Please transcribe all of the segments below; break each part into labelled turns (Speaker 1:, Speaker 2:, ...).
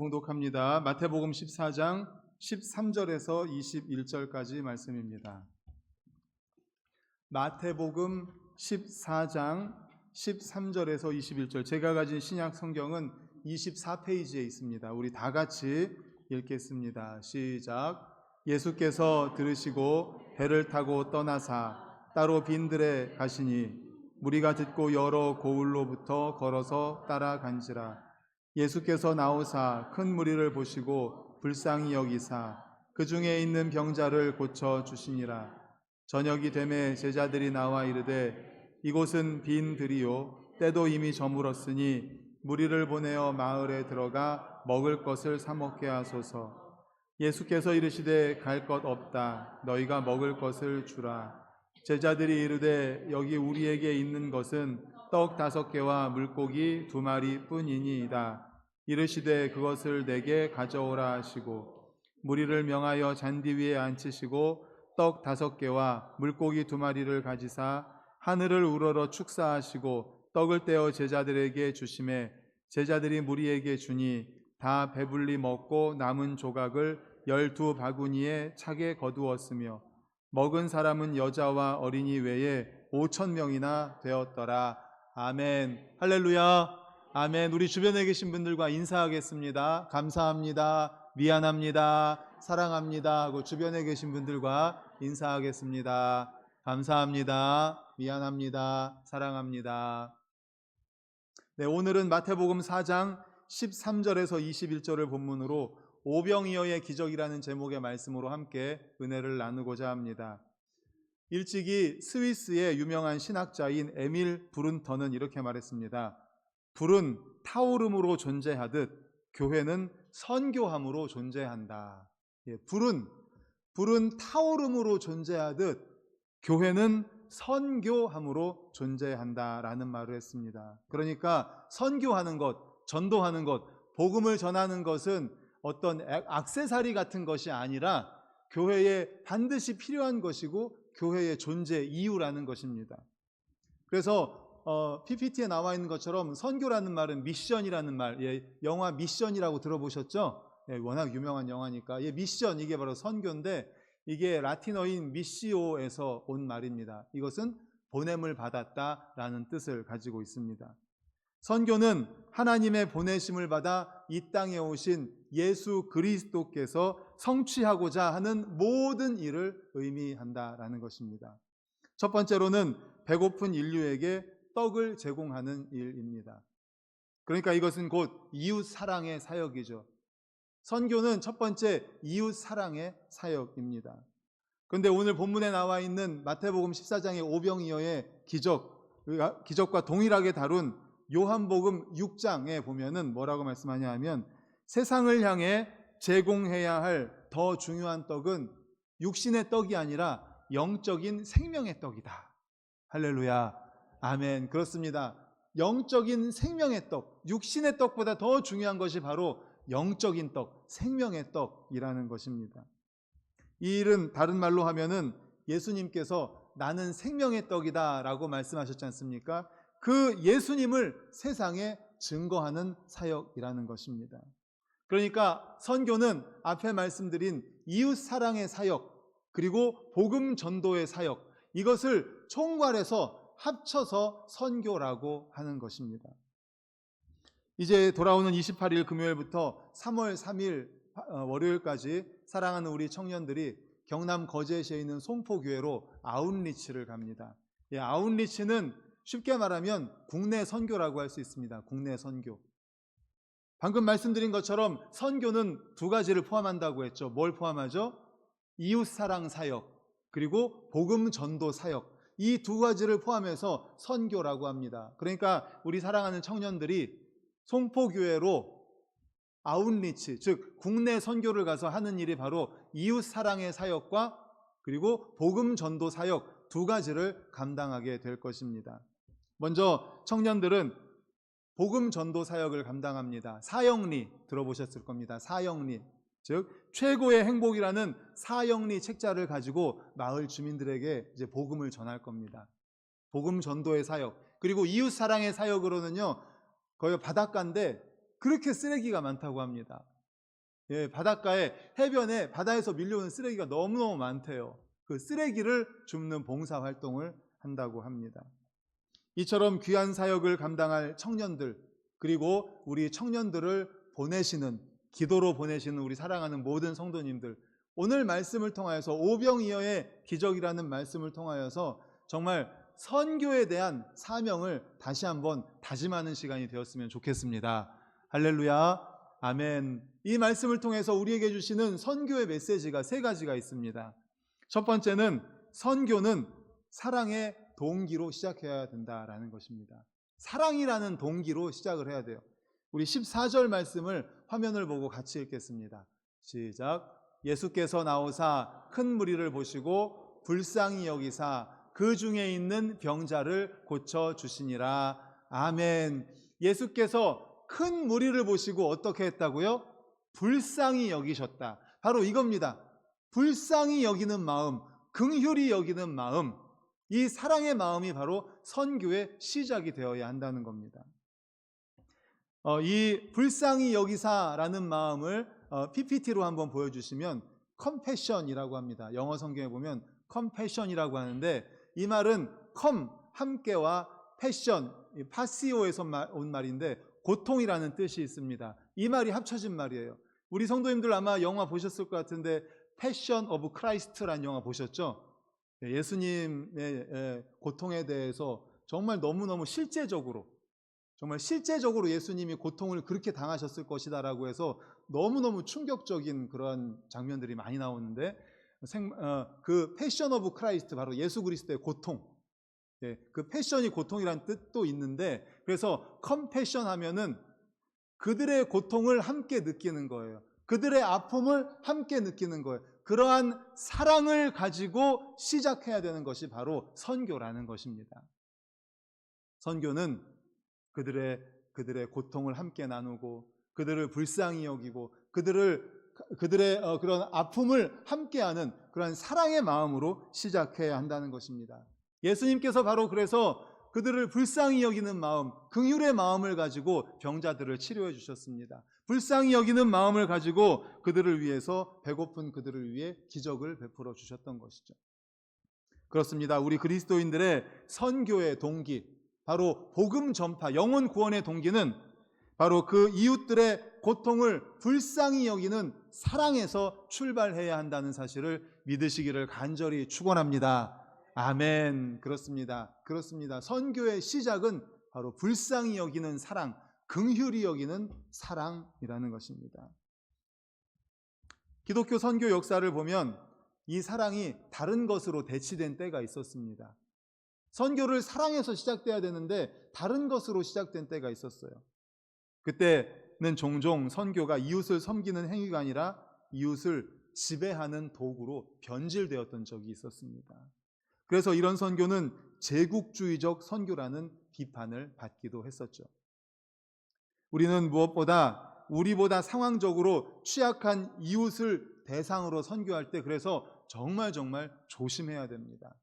Speaker 1: 봉독합니다. 마태복음 14장 13절에서 21절까지 말씀입니다. 마태복음 14장 13절에서 21절, 제가 가진 신약 성경은 24페이지에 있습니다. 우리 다 같이 읽겠습니다. 시작. 예수께서 들으시고 배를 타고 떠나사 따로 빈들에 가시니 무리가 듣고 여러 고을로부터 걸어서 따라간지라. 예수께서 나오사 큰 무리를 보시고 불쌍히 여기사 그 중에 있는 병자를 고쳐 주시니라. 저녁이 되매 제자들이 나와 이르되 이곳은 빈들이요 때도 이미 저물었으니 무리를 보내어 마을에 들어가 먹을 것을 사 먹게 하소서. 예수께서 이르시되 갈 것 없다. 너희가 먹을 것을 주라. 제자들이 이르되 여기 우리에게 있는 것은 떡 5개와 물고기 2마리 뿐이니이다. 이르시되 그것을 내게 가져오라 하시고 무리를 명하여 잔디 위에 앉히시고 떡 5개와 물고기 2마리를 가지사 하늘을 우러러 축사하시고 떡을 떼어 제자들에게 주시매 제자들이 무리에게 주니 다 배불리 먹고 남은 조각을 12바구니에 차게 거두었으며 먹은 사람은 여자와 어린이 외에 5,000명이나 되었더라. 아멘. 할렐루야. 아멘. 우리 주변에 계신 분들과 인사하겠습니다. 감사합니다. 미안합니다. 사랑합니다 하고 주변에 계신 분들과 인사하겠습니다. 감사합니다. 미안합니다. 사랑합니다. 네, 오늘은 마태복음 4장 13절에서 21절을 본문으로 오병이어의 기적이라는 제목의 말씀으로 함께 은혜를 나누고자 합니다. 일찍이 스위스의 유명한 신학자인 에밀 브룬터는 이렇게 말했습니다. 불은 타오름으로 존재하듯 교회는 선교함으로 존재한다. 불은 타오름으로 존재하듯 교회는 선교함으로 존재한다라는 말을 했습니다. 그러니까 선교하는 것, 전도하는 것, 복음을 전하는 것은 어떤 액세서리 같은 것이 아니라 교회에 반드시 필요한 것이고 교회의 존재 이유라는 것입니다. 그래서 PPT에 나와 있는 것처럼 선교라는 말은 미션이라는 말, 영화 미션이라고 들어보셨죠? 워낙 유명한 영화니까. 미션, 이게 바로 선교인데 이게 라틴어인 미시오에서 온 말입니다. 이것은 보냄을 받았다라는 뜻을 가지고 있습니다. 선교는 하나님의 보내심을 받아 이 땅에 오신 예수 그리스도께서 성취하고자 하는 모든 일을 의미한다라는 것입니다. 첫 번째로는 배고픈 인류에게 떡을 제공하는 일입니다. 그러니까 이것은 곧 이웃 사랑의 사역이죠. 선교는 첫 번째 이웃 사랑의 사역입니다. 그런데 오늘 본문에 나와 있는 마태복음 14장의 오병이어의 기적과 동일하게 다룬 요한복음 6장에 보면은 뭐라고 말씀하냐 하면 세상을 향해 제공해야 할 더 중요한 떡은 육신의 떡이 아니라 영적인 생명의 떡이다. 할렐루야. 아멘. 그렇습니다. 영적인 생명의 떡, 육신의 떡보다 더 중요한 것이 바로 영적인 떡, 생명의 떡이라는 것입니다. 이 일은 다른 말로 하면은 예수님께서 나는 생명의 떡이다 라고 말씀하셨지 않습니까? 그 예수님을 세상에 증거하는 사역이라는 것입니다. 그러니까 선교는 앞에 말씀드린 이웃 사랑의 사역, 그리고 복음 전도의 사역, 이것을 총괄해서 합쳐서 선교라고 하는 것입니다. 이제 돌아오는 28일 금요일부터 3월 3일 월요일까지 사랑하는 우리 청년들이 경남 거제시에 있는 송포교회로 아웃리치를 갑니다. 아웃리치는 쉽게 말하면 국내 선교라고 할 수 있습니다. 국내 선교. 방금 말씀드린 것처럼 선교는 2가지를 포함한다고 했죠. 뭘 포함하죠? 이웃사랑 사역, 그리고 복음 전도 사역. 이 2가지를 포함해서 선교라고 합니다. 그러니까 우리 사랑하는 청년들이 송포교회로 아웃리치, 즉 국내 선교를 가서 하는 일이 바로 이웃사랑의 사역과 그리고 복음 전도 사역 2가지를 감당하게 될 것입니다. 먼저 청년들은 복음 전도 사역을 감당합니다. 사형리 들어보셨을 겁니다. 사형리, 즉 최고의 행복이라는 사형리 책자를 가지고 마을 주민들에게 이제 복음을 전할 겁니다. 복음 전도의 사역, 그리고 이웃 사랑의 사역으로는요, 거기 바닷가인데 그렇게 쓰레기가 많다고 합니다. 바닷가에, 해변에, 바다에서 밀려오는 쓰레기가 너무너무 많대요. 그 쓰레기를 줍는 봉사 활동을 한다고 합니다. 이처럼 귀한 사역을 감당할 청년들, 그리고 우리 청년들을 보내시는, 기도로 보내시는 우리 사랑하는 모든 성도님들, 오늘 말씀을 통하여서 오병이어의 기적이라는 말씀을 통하여서 정말 선교에 대한 사명을 다시 한번 다짐하는 시간이 되었으면 좋겠습니다. 할렐루야, 아멘. 이 말씀을 통해서 우리에게 주시는 선교의 메시지가 세 가지가 있습니다. 첫 번째는 선교는 사랑의 동기로 시작해야 된다라는 것입니다. 사랑이라는 동기로 시작을 해야 돼요. 우리 14절 말씀을 화면을 보고 같이 읽겠습니다. 시작. 예수께서 나오사 큰 무리를 보시고 불쌍히 여기사 그 중에 있는 병자를 고쳐주시니라. 아멘. 예수께서 큰 무리를 보시고 어떻게 했다고요? 불쌍히 여기셨다. 바로 이겁니다. 불쌍히 여기는 마음, 긍휼히 여기는 마음, 이 사랑의 마음이 바로 선교의 시작이 되어야 한다는 겁니다. 이 불쌍히 여기사라는 마음을 PPT로 한번 보여주시면 compassion이라고 합니다. 영어 성경에 보면 compassion이라고 하는데, 이 말은 come, 함께와 passion, 파시오에서 온 말인데 고통이라는 뜻이 있습니다. 이 말이 합쳐진 말이에요. 우리 성도님들 아마 영화 보셨을 것 같은데 Passion of Christ라는 영화 보셨죠? 예수님의 고통에 대해서 정말 너무너무 실제적으로, 정말 실제적으로 예수님이 고통을 그렇게 당하셨을 것이다라고 해서 너무너무 충격적인 그런 장면들이 많이 나오는데, 그 패션 오브 크라이스트, 바로 예수 그리스도의 고통, 그 패션이 고통이라는 뜻도 있는데, 그래서 컴패션 하면은 그들의 고통을 함께 느끼는 거예요. 그들의 아픔을 함께 느끼는 거예요. 그러한 사랑을 가지고 시작해야 되는 것이 바로 선교라는 것입니다. 선교는 그들의 고통을 함께 나누고, 그들을 불쌍히 여기고, 그들의 그런 아픔을 함께하는 그러한 사랑의 마음으로 시작해야 한다는 것입니다. 예수님께서 바로 그래서 그들을 불쌍히 여기는 마음, 긍휼의 마음을 가지고 병자들을 치료해 주셨습니다. 불쌍히 여기는 마음을 가지고 그들을 위해서, 배고픈 그들을 위해 기적을 베풀어 주셨던 것이죠. 그렇습니다. 우리 그리스도인들의 선교의 동기, 바로 복음 전파, 영혼 구원의 동기는 바로 그 이웃들의 고통을 불쌍히 여기는 사랑에서 출발해야 한다는 사실을 믿으시기를 간절히 축원합니다. 아멘. 그렇습니다. 선교의 시작은 바로 불쌍히 여기는 사랑, 긍휼히 여기는 사랑이라는 것입니다. 기독교 선교 역사를 보면 이 사랑이 다른 것으로 대치된 때가 있었습니다. 선교를 사랑에서 시작돼야 되는데 다른 것으로 시작된 때가 있었어요. 그때는 종종 선교가 이웃을 섬기는 행위가 아니라 이웃을 지배하는 도구로 변질되었던 적이 있었습니다. 그래서 이런 선교는 제국주의적 선교라는 비판을 받기도 했었죠. 우리는 무엇보다 우리보다 상황적으로 취약한 이웃을 대상으로 선교할 때 그래서 정말 조심해야 됩니다.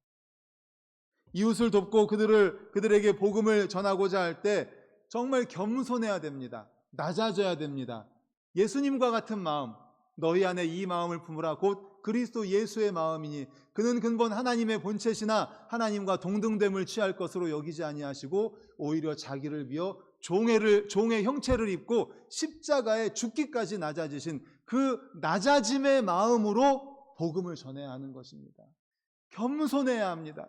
Speaker 1: 이웃을 돕고 그들에게 복음을 전하고자 할 때 정말 겸손해야 됩니다. 낮아져야 됩니다. 예수님과 같은 마음, 너희 안에 이 마음을 품으라 곧 그리스도 예수의 마음이니 그는 근본 하나님의 본체시나 하나님과 동등됨을 취할 것으로 여기지 아니하시고 오히려 자기를 비어 종의 형체를 입고 십자가에 죽기까지 낮아지신 그 낮아짐의 마음으로 복음을 전해야 하는 것입니다. 겸손해야 합니다.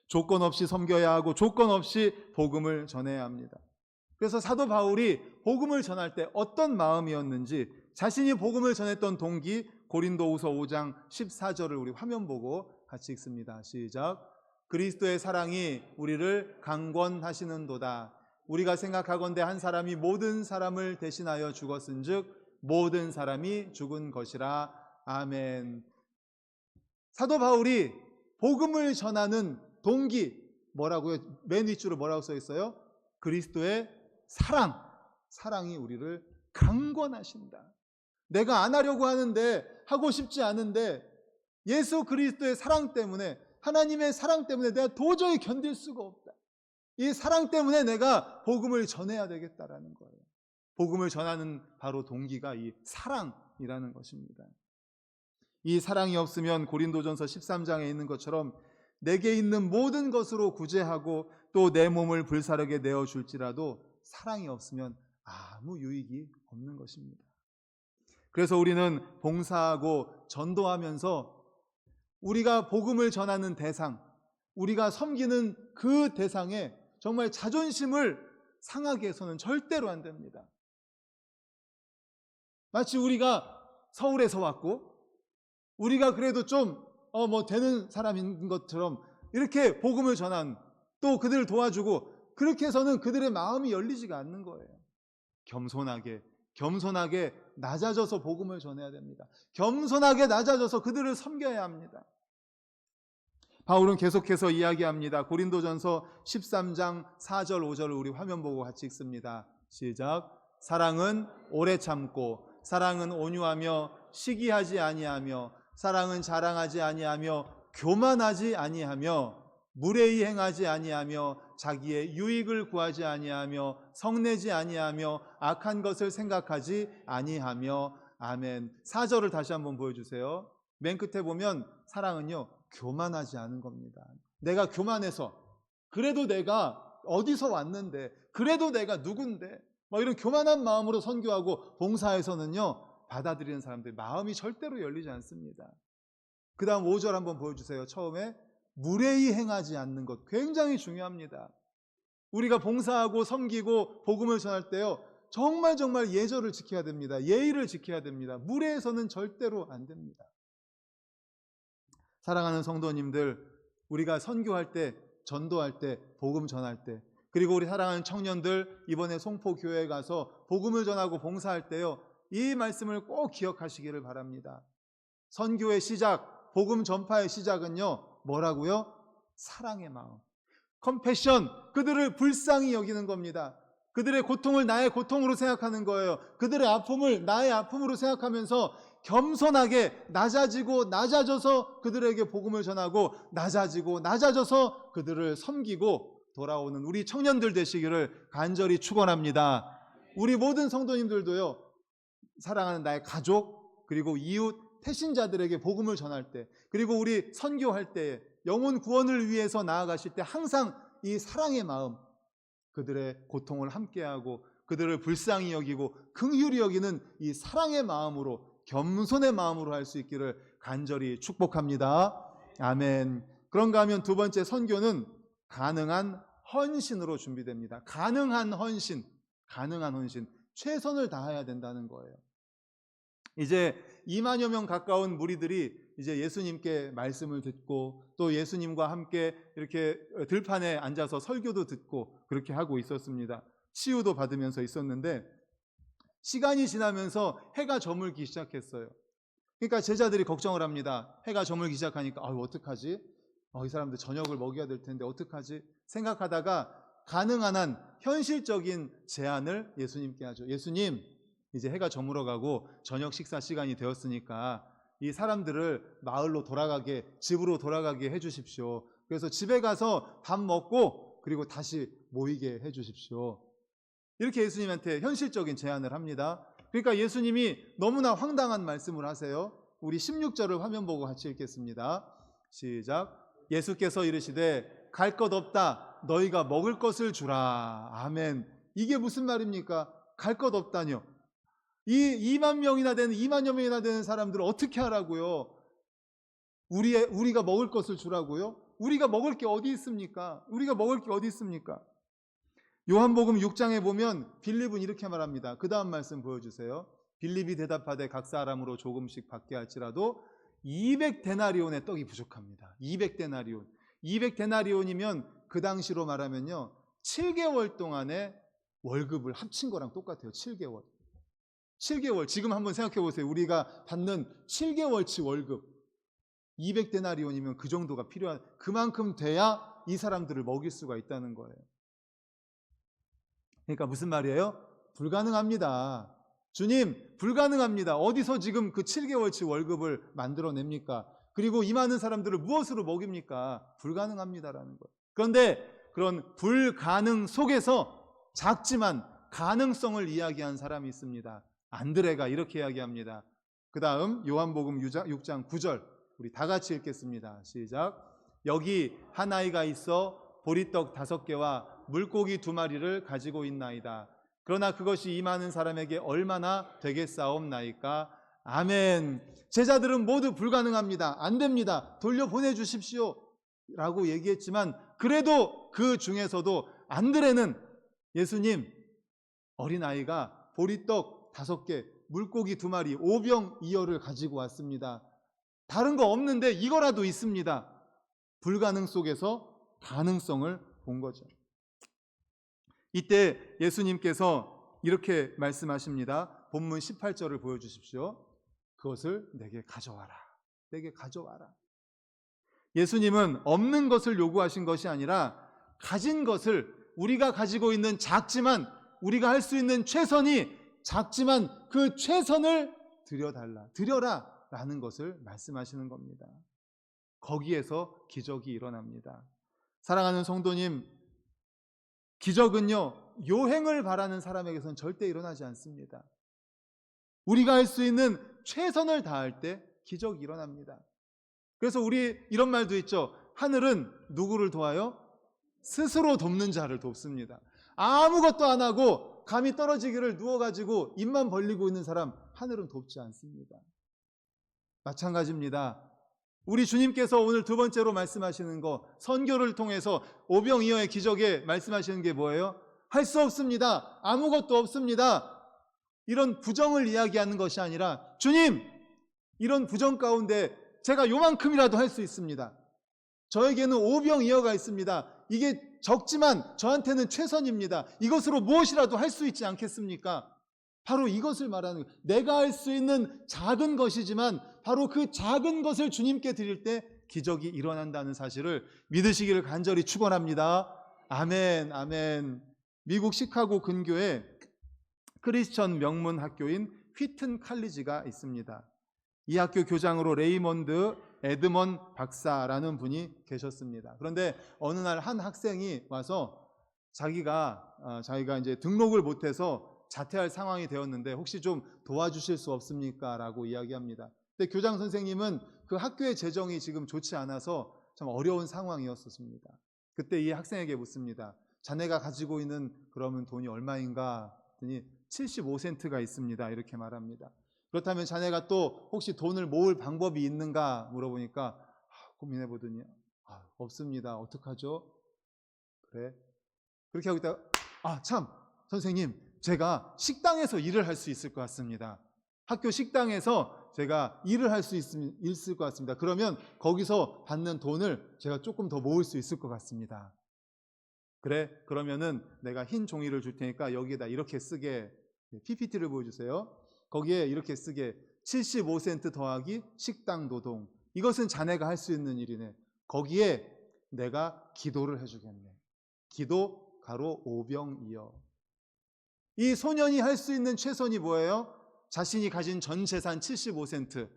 Speaker 1: 조건 없이 섬겨야 하고 조건 없이 복음을 전해야 합니다. 그래서 사도 바울이 복음을 전할 때 어떤 마음이었는지 자신이 복음을 전했던 동기, 고린도후서 5장 14절을 우리 화면 보고 같이 읽습니다. 시작. 그리스도의 사랑이 우리를 강권하시는도다. 우리가 생각하건대 한 사람이 모든 사람을 대신하여 죽었은즉 모든 사람이 죽은 것이라. 아멘. 사도 바울이 복음을 전하는 동기 뭐라고요? 맨 윗줄로 뭐라고 써 있어요? 그리스도의 사랑이 우리를 강권하신다. 내가 안 하려고 하는데, 하고 싶지 않은데 예수 그리스도의 사랑 때문에, 하나님의 사랑 때문에 내가 도저히 견딜 수가 없다. 이 사랑 때문에 내가 복음을 전해야 되겠다라는 거예요. 복음을 전하는 바로 동기가 이 사랑이라는 것입니다. 이 사랑이 없으면 고린도전서 13장에 있는 것처럼 내게 있는 모든 것으로 구제하고 또 내 몸을 불사르게 내어줄지라도 사랑이 없으면 아무 유익이 없는 것입니다. 그래서 우리는 봉사하고 전도하면서 우리가 복음을 전하는 대상, 우리가 섬기는 그 대상에 정말 자존심을 상하게 해서는 절대로 안 됩니다. 마치 우리가 서울에서 왔고 우리가 그래도 좀 되는 사람인 것처럼 이렇게 복음을 전한, 또 그들을 도와주고 그렇게 해서는 그들의 마음이 열리지가 않는 거예요. 겸손하게 낮아져서 복음을 전해야 됩니다. 겸손하게 낮아져서 그들을 섬겨야 합니다. 바울은 계속해서 이야기합니다. 고린도전서 13장 4절 5절을 우리 화면 보고 같이 읽습니다. 시작. 사랑은 오래 참고, 사랑은 온유하며 시기하지 아니하며, 사랑은 자랑하지 아니하며 교만하지 아니하며, 무례히 행하지 아니하며, 자기의 유익을 구하지 아니하며, 성내지 아니하며, 악한 것을 생각하지 아니하며. 아멘. 4절을 다시 한번 보여주세요. 맨 끝에 보면 사랑은요, 교만하지 않은 겁니다. 내가 교만해서, 그래도 내가 어디서 왔는데, 그래도 내가 누군데, 이런 교만한 마음으로 선교하고 봉사에서는요, 받아들이는 사람들 마음이 절대로 열리지 않습니다. 그 다음 5절 한번 보여주세요. 처음에 무례히 행하지 않는 것, 굉장히 중요합니다. 우리가 봉사하고 섬기고 복음을 전할 때요, 정말 예절을 지켜야 됩니다. 예의를 지켜야 됩니다. 무례해서는 절대로 안 됩니다. 사랑하는 성도님들, 우리가 선교할 때, 전도할 때, 복음 전할 때, 그리고 우리 사랑하는 청년들, 이번에 송포교회에 가서 복음을 전하고 봉사할 때요, 이 말씀을 꼭 기억하시기를 바랍니다. 선교의 시작, 복음 전파의 시작은요, 뭐라고요? 사랑의 마음. 컴패션, 그들을 불쌍히 여기는 겁니다. 그들의 고통을 나의 고통으로 생각하는 거예요. 그들의 아픔을 나의 아픔으로 생각하면서 겸손하게 낮아져서 그들에게 복음을 전하고, 낮아져서 그들을 섬기고 돌아오는 우리 청년들 되시기를 간절히 축원합니다. 우리 모든 성도님들도요, 사랑하는 나의 가족, 그리고 이웃, 태신자들에게 복음을 전할 때, 그리고 우리 선교할 때, 영혼 구원을 위해서 나아가실 때 항상 이 사랑의 마음, 그들의 고통을 함께하고 그들을 불쌍히 여기고 긍휼히 여기는 이 사랑의 마음으로, 겸손의 마음으로 할 수 있기를 간절히 축복합니다. 아멘. 그런가 하면 두 번째, 선교는 가능한 헌신으로 준비됩니다. 가능한 헌신, 최선을 다해야 된다는 거예요. 이제 2만여 명 가까운 무리들이 이제 예수님께 말씀을 듣고 또 예수님과 함께 이렇게 들판에 앉아서 설교도 듣고 그렇게 하고 있었습니다. 치유도 받으면서 있었는데, 시간이 지나면서 해가 저물기 시작했어요. 그러니까 제자들이 걱정을 합니다. 해가 저물기 시작하니까 어떡하지? 이 사람들 저녁을 먹여야 될 텐데 어떡하지? 생각하다가 가능한 한 현실적인 제안을 예수님께 하죠. 예수님, 이제 해가 저물어가고 저녁 식사 시간이 되었으니까 이 사람들을 마을로 돌아가게, 집으로 돌아가게 해주십시오. 그래서 집에 가서 밥 먹고 그리고 다시 모이게 해주십시오. 이렇게 예수님한테 현실적인 제안을 합니다. 그러니까 예수님이 너무나 황당한 말씀을 하세요. 우리 16절을 화면 보고 같이 읽겠습니다. 시작. 예수께서 이르시되 갈 것 없다, 너희가 먹을 것을 주라. 아멘. 이게 무슨 말입니까? 갈 것 없다뇨. 이 2만여 명이나 되는 사람들을 어떻게 하라고요? 우리가 먹을 것을 주라고요? 우리가 먹을 게 어디 있습니까? 요한복음 6장에 보면 빌립은 이렇게 말합니다. 그 다음 말씀 보여주세요. 빌립이 대답하되 각 사람으로 조금씩 받게 할지라도 200데나리온의 떡이 부족합니다. 200데나리온이면 그 당시로 말하면요, 7개월 동안의 월급을 합친 거랑 똑같아요. 7개월. 지금 한번 생각해 보세요. 우리가 받는 7개월치 월급 200데나리온이면 그 정도가 필요한, 그만큼 돼야 이 사람들을 먹일 수가 있다는 거예요. 그러니까 무슨 말이에요? 불가능합니다. 주님, 불가능합니다. 어디서 지금 그 7개월치 월급을 만들어냅니까? 그리고 이 많은 사람들을 무엇으로 먹입니까? 불가능합니다라는 거예요. 그런데 그런 불가능 속에서 작지만 가능성을 이야기한 사람이 있습니다. 안드레가 이렇게 이야기합니다. 그 다음 요한복음 6장 9절 우리 다 같이 읽겠습니다. 시작. 여기 한 아이가 있어 보리떡 5개와 물고기 2마리를 가지고 있나이다. 그러나 그것이 이 많은 사람에게 얼마나 되겠사옵나이까. 아멘. 제자들은 모두 불가능합니다. 안 됩니다. 돌려보내주십시오 라고 얘기했지만 그래도 그 중에서도 안드레는 예수님, 어린아이가 보리떡 5개, 물고기 2마리, 오병이어를 가지고 왔습니다. 다른 거 없는데 이거라도 있습니다. 불가능 속에서 가능성을 본 거죠. 이때 예수님께서 이렇게 말씀하십니다. 본문 18절을 보여주십시오. 그것을 내게 가져와라. 내게 가져와라. 예수님은 없는 것을 요구하신 것이 아니라 가진 것을, 우리가 가지고 있는 작지만 우리가 할 수 있는 최선이 작지만 그 최선을 드려라 라는 것을 말씀하시는 겁니다. 거기에서 기적이 일어납니다. 사랑하는 성도님, 기적은요 요행을 바라는 사람에게서는 절대 일어나지 않습니다. 우리가 할 수 있는 최선을 다할 때 기적이 일어납니다. 그래서 우리 이런 말도 있죠. 하늘은 누구를 도와요? 스스로 돕는 자를 돕습니다. 아무것도 안 하고 감이 떨어지기를 누워가지고 입만 벌리고 있는 사람 하늘은 돕지 않습니다. 마찬가지입니다. 우리 주님께서 오늘 2번째로 말씀하시는 거, 선교를 통해서 오병이어의 기적에 말씀하시는 게 뭐예요? 할 수 없습니다. 아무것도 없습니다. 이런 부정을 이야기하는 것이 아니라 주님, 이런 부정 가운데 제가 요만큼이라도 할 수 있습니다. 저에게는 오병이어가 있습니다. 이게 적지만 저한테는 최선입니다. 이것으로 무엇이라도 할 수 있지 않겠습니까? 바로 이것을 말하는 거예요. 내가 할 수 있는 작은 것이지만 바로 그 작은 것을 주님께 드릴 때 기적이 일어난다는 사실을 믿으시기를 간절히 축원합니다. 아멘, 아멘. 미국 시카고 근교에 크리스천 명문 학교인 휘튼 칼리지가 있습니다. 이 학교 교장으로 레이먼드 에드먼 박사라는 분이 계셨습니다. 그런데 어느 날 한 학생이 와서 자기가 이제 등록을 못해서 자퇴할 상황이 되었는데 혹시 좀 도와주실 수 없습니까? 라고 이야기합니다. 근데 교장 선생님은 그 학교의 재정이 지금 좋지 않아서 참 어려운 상황이었습니다. 그때 이 학생에게 묻습니다. 자네가 가지고 있는 그러면 돈이 얼마인가? 했더니 75센트가 있습니다. 이렇게 말합니다. 그렇다면 자네가 또 혹시 돈을 모을 방법이 있는가? 물어보니까 고민해 보더니 없습니다. 어떡하죠? 그래. 그렇게 하고 있다가 참 선생님, 제가 식당에서 일을 할 수 있을 것 같습니다. 학교 식당에서 제가 일을 할 수 있을 것 같습니다. 그러면 거기서 받는 돈을 제가 조금 더 모을 수 있을 것 같습니다. 그래, 그러면은 내가 흰 종이를 줄 테니까 여기에다 이렇게 쓰게, PPT를 보여주세요. 거기에 이렇게 쓰게 75센트 더하기 식당 노동. 이것은 자네가 할 수 있는 일이네. 거기에 내가 기도를 해주겠네. 기도 가로 오병이어. 이 소년이 할 수 있는 최선이 뭐예요? 자신이 가진 전 재산 75센트,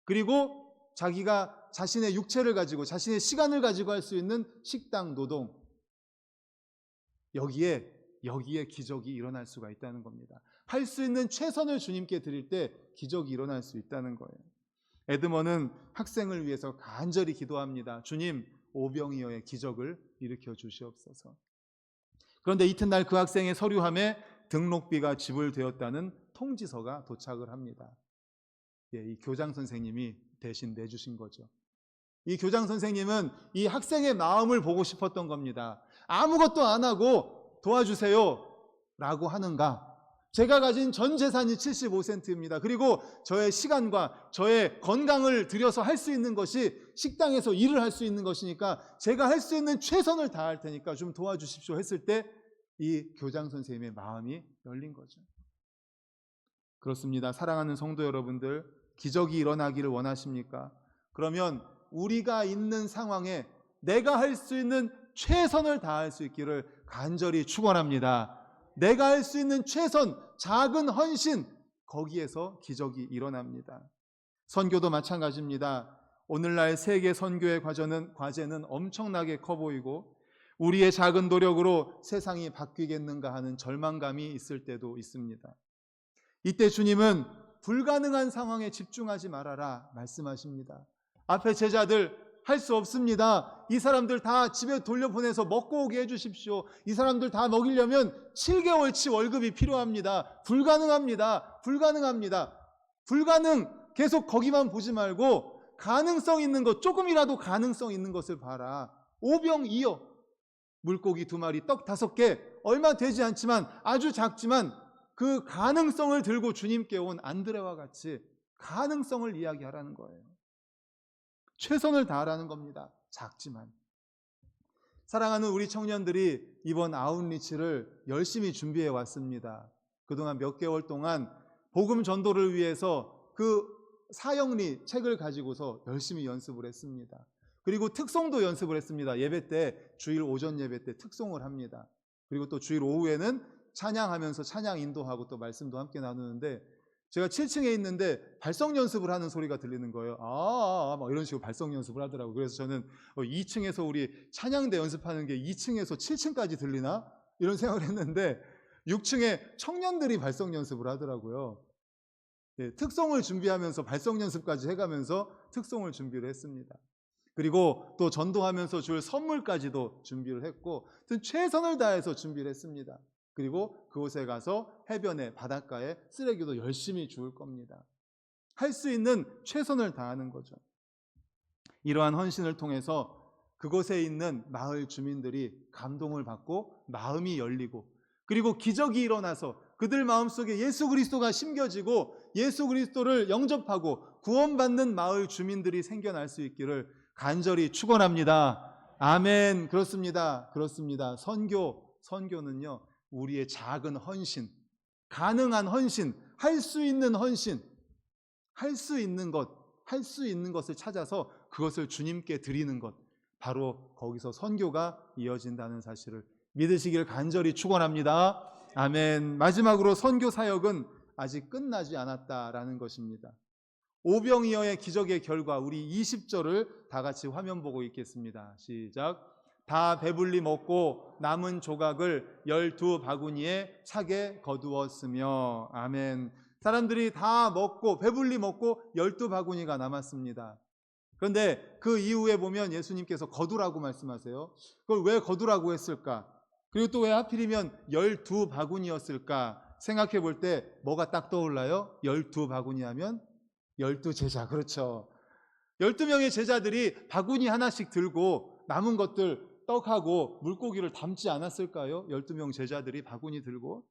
Speaker 1: 그리고 자기가 자신의 육체를 가지고 자신의 시간을 가지고 할 수 있는 식당 노동. 여기에 기적이 일어날 수가 있다는 겁니다. 할 수 있는 최선을 주님께 드릴 때 기적이 일어날 수 있다는 거예요. 에드먼은 학생을 위해서 간절히 기도합니다. 주님, 오병이어의 기적을 일으켜 주시옵소서. 그런데 이튿날 그 학생의 서류함에 등록비가 지불되었다는 통지서가 도착을 합니다. 이 교장 선생님이 대신 내주신 거죠. 이 교장 선생님은 이 학생의 마음을 보고 싶었던 겁니다. 아무것도 안 하고 도와주세요 라고 하는가? 제가 가진 전 재산이 75센트입니다. 그리고 저의 시간과 저의 건강을 들여서 할 수 있는 것이 식당에서 일을 할 수 있는 것이니까 제가 할 수 있는 최선을 다할 테니까 좀 도와주십시오 했을 때 이 교장 선생님의 마음이 열린 거죠. 그렇습니다. 사랑하는 성도 여러분들, 기적이 일어나기를 원하십니까? 그러면 우리가 있는 상황에 내가 할 수 있는 최선을 다할 수 있기를 간절히 축원합니다. 내가 할 수 있는 최선, 작은 헌신, 거기에서 기적이 일어납니다. 선교도 마찬가지입니다. 오늘날 세계 선교의 과제는 엄청나게 커 보이고 우리의 작은 노력으로 세상이 바뀌겠는가 하는 절망감이 있을 때도 있습니다. 이때 주님은 불가능한 상황에 집중하지 말아라 말씀하십니다. 앞에 제자들 할 수 없습니다. 이 사람들 다 집에 돌려보내서 먹고 오게 해주십시오. 이 사람들 다 먹이려면 7개월치 월급이 필요합니다. 불가능합니다. 불가능합니다. 불가능. 계속 거기만 보지 말고 가능성 있는 것, 조금이라도 가능성 있는 것을 봐라. 오병이어, 물고기 2마리, 떡 5개, 얼마 되지 않지만 아주 작지만 그 가능성을 들고 주님께 온 안드레와 같이 가능성을 이야기하라는 거예요. 최선을 다하라는 겁니다. 작지만. 사랑하는 우리 청년들이 이번 아웃리치를 열심히 준비해 왔습니다. 그동안 몇 개월 동안 복음 전도를 위해서 그 사형리 책을 가지고서 열심히 연습을 했습니다. 그리고 특송도 연습을 했습니다. 예배 때, 주일 오전 예배 때 특송을 합니다. 그리고 또 주일 오후에는 찬양하면서 찬양 인도하고 또 말씀도 함께 나누는데, 제가 7층에 있는데 발성 연습을 하는 소리가 들리는 거예요. 막 이런 식으로 발성 연습을 하더라고요. 그래서 저는 2층에서 우리 찬양대 연습하는 게 2층에서 7층까지 들리나? 이런 생각을 했는데 6층에 청년들이 발성 연습을 하더라고요. 예, 특송을 준비하면서 발성 연습까지 해가면서 특송을 준비를 했습니다. 그리고 또 전도하면서 줄 선물까지도 준비를 했고, 최선을 다해서 준비를 했습니다. 그리고 그곳에 가서 해변에, 바닷가에 쓰레기도 열심히 주울 겁니다. 할 수 있는 최선을 다하는 거죠. 이러한 헌신을 통해서 그곳에 있는 마을 주민들이 감동을 받고 마음이 열리고, 그리고 기적이 일어나서 그들 마음속에 예수 그리스도가 심겨지고 예수 그리스도를 영접하고 구원받는 마을 주민들이 생겨날 수 있기를 간절히 축원합니다. 아멘. 그렇습니다. 그렇습니다. 선교는요, 우리의 작은 헌신, 가능한 헌신, 할 수 있는 헌신, 할 수 있는 것을 찾아서 그것을 주님께 드리는 것, 바로 거기서 선교가 이어진다는 사실을 믿으시길 간절히 축원합니다. 아멘. 마지막으로 선교 사역은 아직 끝나지 않았다라는 것입니다. 오병이어의 기적의 결과, 우리 20절을 다 같이 화면 보고 읽겠습니다. 시작. 다 배불리 먹고 남은 조각을 12바구니에 차게 거두었으며. 아멘. 사람들이 다 먹고 배불리 먹고 12바구니가 남았습니다. 그런데 그 이후에 보면 예수님께서 거두라고 말씀하세요. 그걸 왜 거두라고 했을까? 그리고 또 왜 하필이면 12바구니였을까? 생각해 볼 때 뭐가 딱 떠올라요? 12바구니 하면 12제자. 그렇죠. 12명의 제자들이 바구니 하나씩 들고 남은 것들, 떡하고 물고기를 담지 않았을까요? 12명 제자들이 바구니 들고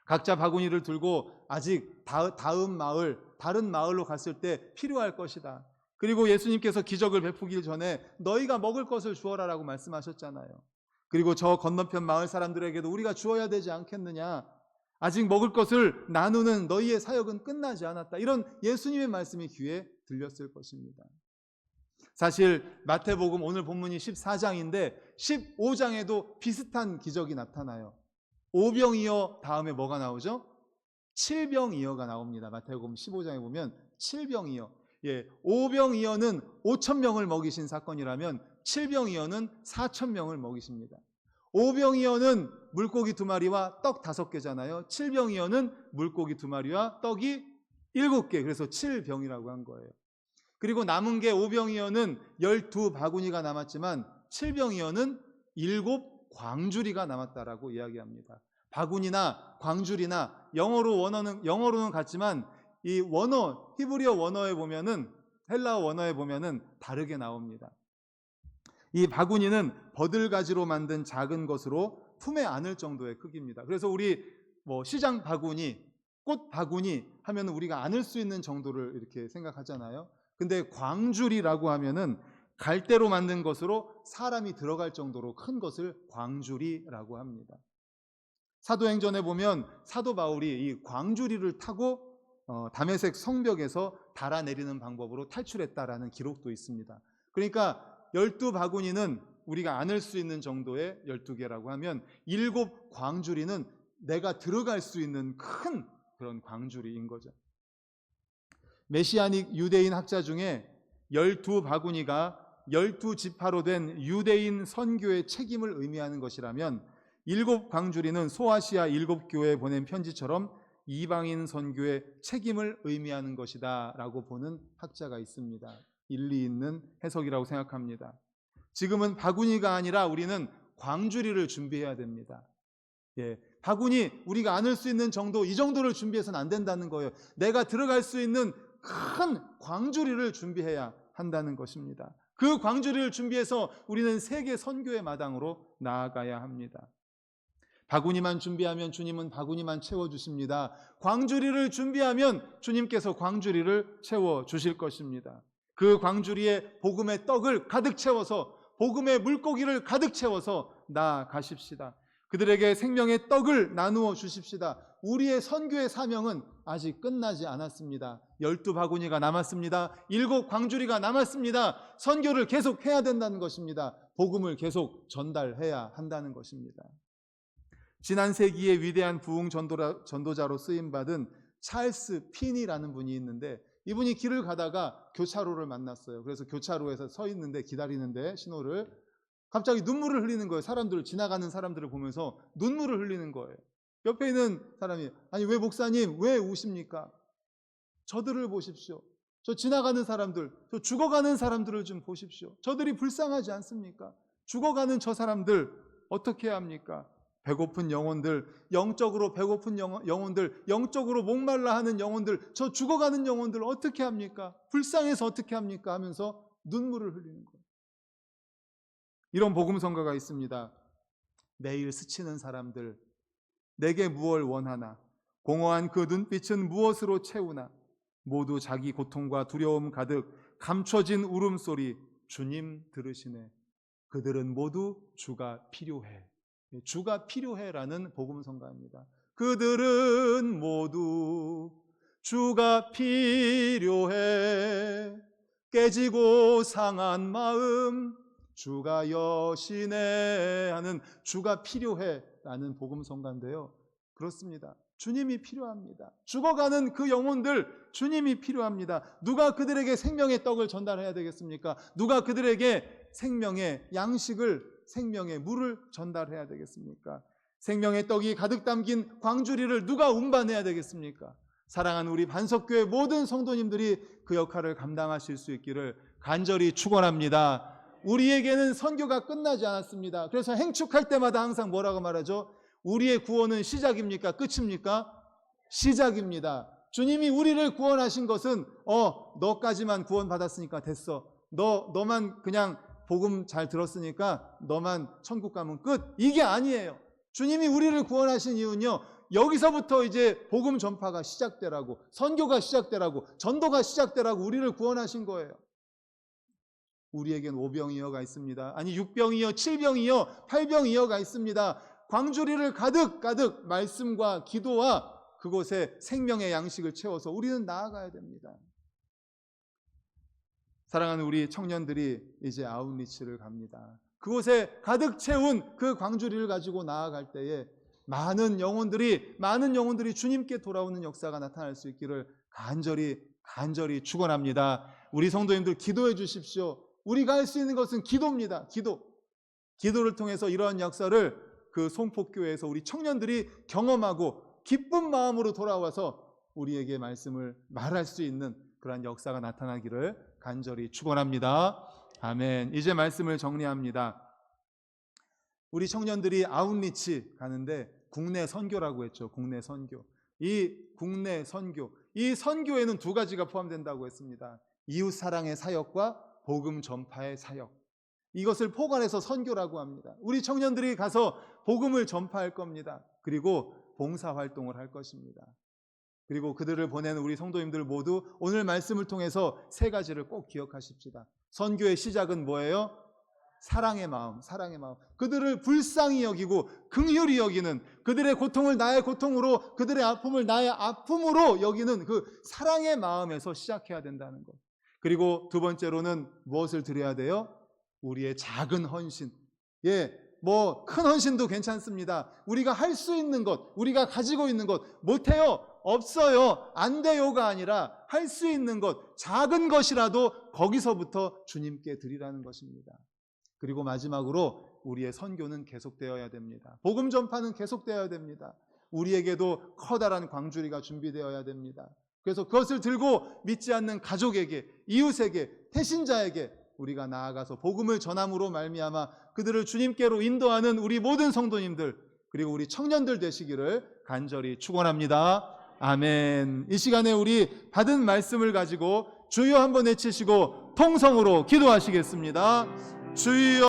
Speaker 1: 각자 바구니를 들고 아직 다른 마을로 갔을 때 필요할 것이다. 그리고 예수님께서 기적을 베푸기 전에 너희가 먹을 것을 주어라라고 말씀하셨잖아요. 그리고 저 건너편 마을 사람들에게도 우리가 주어야 되지 않겠느냐, 아직 먹을 것을 나누는 너희의 사역은 끝나지 않았다, 이런 예수님의 말씀이 귀에 들렸을 것입니다. 사실 마태복음 오늘 본문이 14장인데 15장에도 비슷한 기적이 나타나요. 오병이어 다음에 뭐가 나오죠? 칠병이어가 나옵니다. 마태복음 15장에 보면 칠병이어. 예, 오병이어는 5,000명을 먹이신 사건이라면 칠병이어는 4,000명을 먹이십니다. 오병이어는 물고기 2마리와 떡 5개잖아요. 칠병이어는 물고기 2마리와 떡이 7개. 그래서 칠병이라고 한 거예요. 그리고 남은 게 오병이어는 12바구니가 남았지만 칠병이어는 7광주리가 남았다라고 이야기합니다. 바구니나 광주리나 영어로는 같지만 이 원어, 히브리어 원어에 보면은, 헬라어 원어에 보면은 다르게 나옵니다. 이 바구니는 버들가지로 만든 작은 것으로 품에 안을 정도의 크기입니다. 그래서 우리 시장 바구니, 꽃 바구니 하면 우리가 안을 수 있는 정도를 이렇게 생각하잖아요. 근데 광주리라고 하면은 갈대로 만든 것으로 사람이 들어갈 정도로 큰 것을 광주리라고 합니다. 사도행전에 보면 사도 바울이 이 광주리를 타고 다메섹 성벽에서 달아내리는 방법으로 탈출했다라는 기록도 있습니다. 그러니까 12바구니는 우리가 안을 수 있는 정도의 12개라고 하면 7광주리는 내가 들어갈 수 있는 큰 그런 광주리인 거죠. 메시아닉 유대인 학자 중에 12바구니가 12지파로 된 유대인 선교의 책임을 의미하는 것이라면 7광주리는 소아시아 7교회에 보낸 편지처럼 이방인 선교의 책임을 의미하는 것이다 라고 보는 학자가 있습니다. 일리 있는 해석이라고 생각합니다. 지금은 바구니가 아니라 우리는 광주리를 준비해야 됩니다. 바구니 우리가 안을 수 있는 정도, 이 정도를 준비해서는 안 된다는 거예요. 내가 들어갈 수 있는 큰 광주리를 준비해야 한다는 것입니다. 그 광주리를 준비해서 우리는 세계 선교의 마당으로 나아가야 합니다. 바구니만 준비하면 주님은 바구니만 채워주십니다. 광주리를 준비하면 주님께서 광주리를 채워주실 것입니다. 그 광주리에 복음의 떡을 가득 채워서, 복음의 물고기를 가득 채워서 나아가십시다. 그들에게 생명의 떡을 나누어 주십시다. 우리의 선교의 사명은 아직 끝나지 않았습니다. 12바구니가 남았습니다. 7광주리가 남았습니다. 선교를 계속 해야 된다는 것입니다. 복음을 계속 전달해야 한다는 것입니다. 지난 세기의 위대한 부흥 전도자로 쓰임받은 찰스 핀이라는 분이 있는데, 이분이 길을 가다가 교차로를 만났어요. 그래서 교차로에서 서 있는데, 기다리는데 신호를, 갑자기 눈물을 흘리는 거예요. 사람들, 지나가는 사람들을 보면서 눈물을 흘리는 거예요. 옆에 있는 사람이, 아니 왜 목사님 왜 우십니까? 저들을 보십시오. 저 지나가는 사람들, 저 죽어가는 사람들을 좀 보십시오. 저들이 불쌍하지 않습니까? 죽어가는 저 사람들 어떻게 해야 합니까? 배고픈 영혼들, 영적으로 배고픈 영혼들, 영적으로 목말라 하는 영혼들, 저 죽어가는 영혼들 어떻게 합니까? 불쌍해서 어떻게 합니까? 하면서 눈물을 흘리는 거예요. 이런 복음성가가 있습니다. 매일 스치는 사람들, 내게 무엇을 원하나? 공허한 그 눈빛은 무엇으로 채우나? 모두 자기 고통과 두려움 가득 감춰진 울음소리, 주님 들으시네. 그들은 모두 주가 필요해. 주가 필요해라는 복음성가입니다. 그들은 모두 주가 필요해. 깨지고 상한 마음 주가 여시네 하는 주가 필요해라는 복음성가인데요. 그렇습니다. 주님이 필요합니다. 죽어가는 그 영혼들, 주님이 필요합니다. 누가 그들에게 생명의 떡을 전달해야 되겠습니까? 누가 그들에게 생명의 양식을, 생명의 물을 전달해야 되겠습니까? 생명의 떡이 가득 담긴 광주리를 누가 운반해야 되겠습니까? 사랑하는 우리 반석교회 모든 성도님들이 그 역할을 감당하실 수 있기를 간절히 축원합니다. 우리에게는 선교가 끝나지 않았습니다. 그래서 행축할 때마다 항상 뭐라고 말하죠? 우리의 구원은 시작입니까? 끝입니까? 시작입니다. 주님이 우리를 구원하신 것은 너까지만 구원받았으니까 됐어. 너만 그냥 복음 잘 들었으니까 너만 천국 가면 끝. 이게 아니에요. 주님이 우리를 구원하신 이유는요, 여기서부터 이제 복음 전파가 시작되라고, 선교가 시작되라고, 전도가 시작되라고 우리를 구원하신 거예요. 우리에겐 5병이어가 있습니다. 아니 6병이어, 7병이어, 8병이어가 있습니다. 광주리를 가득 말씀과 기도와 그곳에 생명의 양식을 채워서 우리는 나아가야 됩니다. 사랑하는 우리 청년들이 이제 아웃리치를 갑니다. 그곳에 가득 채운 그 광주리를 가지고 나아갈 때에 많은 영혼들이 주님께 돌아오는 역사가 나타날 수 있기를 간절히 축원합니다. 우리 성도님들 기도해 주십시오. 우리가 할 수 있는 것은 기도입니다. 기도를 통해서 이러한 역사를 그 송폭교회에서 우리 청년들이 경험하고 기쁜 마음으로 돌아와서 우리에게 말씀을 말할 수 있는 그러한 역사가 나타나기를 간절히 축원합니다. 아멘. 이제 말씀을 정리합니다. 우리 청년들이 아웃리치 가는데 국내 선교라고 했죠. 국내 선교. 이 국내 선교, 이 선교에는 두 가지가 포함된다고 했습니다. 이웃 사랑의 사역과 복음 전파의 사역. 이것을 포괄해서 선교라고 합니다. 우리 청년들이 가서 복음을 전파할 겁니다. 그리고 봉사활동을 할 것입니다. 그리고 그들을 보내는 우리 성도님들 모두 오늘 말씀을 통해서 세 가지를 꼭 기억하십시다. 선교의 시작은 뭐예요? 사랑의 마음. 그들을 불쌍히 여기고 긍휼히 여기는, 그들의 고통을 나의 고통으로, 그들의 아픔을 나의 아픔으로 여기는 그 사랑의 마음에서 시작해야 된다는 것. 그리고 두 번째로는 무엇을 드려야 돼요? 우리의 작은 헌신. 큰 헌신도 괜찮습니다. 우리가 할 수 있는 것, 우리가 가지고 있는 것, 못해요? 없어요. 안 돼요가 아니라 할 수 있는 것, 작은 것이라도 거기서부터 주님께 드리라는 것입니다. 그리고 마지막으로 우리의 선교는 계속되어야 됩니다. 복음 전파는 계속되어야 됩니다. 우리에게도 커다란 광주리가 준비되어야 됩니다. 그래서 그것을 들고 믿지 않는 가족에게, 이웃에게, 태신자에게 우리가 나아가서 복음을 전함으로 말미암아 그들을 주님께로 인도하는 우리 모든 성도님들, 그리고 우리 청년들 되시기를 간절히 축원합니다. 아멘. 이 시간에 우리 받은 말씀을 가지고 주여 한번 외치시고 통성으로 기도하시겠습니다. 주여.